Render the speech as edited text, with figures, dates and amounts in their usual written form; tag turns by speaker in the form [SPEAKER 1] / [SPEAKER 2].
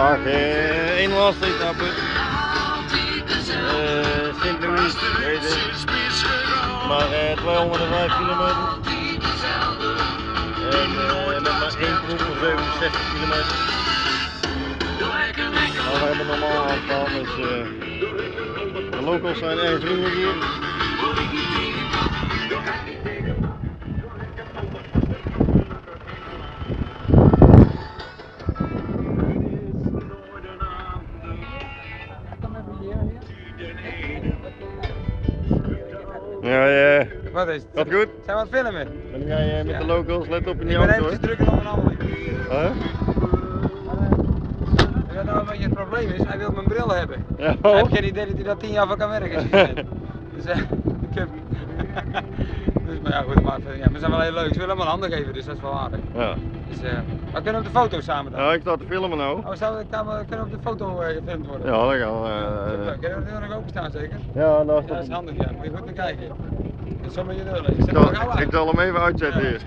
[SPEAKER 1] vandaag één laatste etappe. Sint-Louis, weet het. Maar 205 kilometer. En met maar één proef van 67 kilometer. Maar we hebben normaal afstaan, dus de locals zijn erg vriendelijk hier. Ja,
[SPEAKER 2] Wat is het?
[SPEAKER 1] Gaat goed?
[SPEAKER 2] Zijn we aan het filmen?
[SPEAKER 1] Ben jij met de locals? Let op in die
[SPEAKER 2] Ik ben
[SPEAKER 1] auto,
[SPEAKER 2] eventjes
[SPEAKER 1] hoor.
[SPEAKER 2] drukker dan een ander.
[SPEAKER 1] Huh?
[SPEAKER 2] Wat nou een beetje het probleem is, hij wil mijn bril hebben.
[SPEAKER 1] Ja.
[SPEAKER 2] Hij heeft geen idee dat hij daar 10 jaar van kan werken. Dus ik heb... Dus, maar ja goed, maar, ja, we zijn wel heel leuk. Ze willen hem een handen geven, dus dat is wel aardig.
[SPEAKER 1] Ja.
[SPEAKER 2] Dus, maar kunnen we op de foto samen dan?
[SPEAKER 1] Ja, ik sta te filmen nou.
[SPEAKER 2] Oh, kunnen we op de foto gefilmd worden?
[SPEAKER 1] Ja, dat kan.
[SPEAKER 2] Kunnen we er nog openstaan zeker?
[SPEAKER 1] Ja, daar
[SPEAKER 2] Ja,
[SPEAKER 1] staat
[SPEAKER 2] dat is
[SPEAKER 1] hem.
[SPEAKER 2] handig, ja. Moet je goed naar kijken. Dat is zo met je deur.
[SPEAKER 1] Ik zal hem even uitzetten eerst.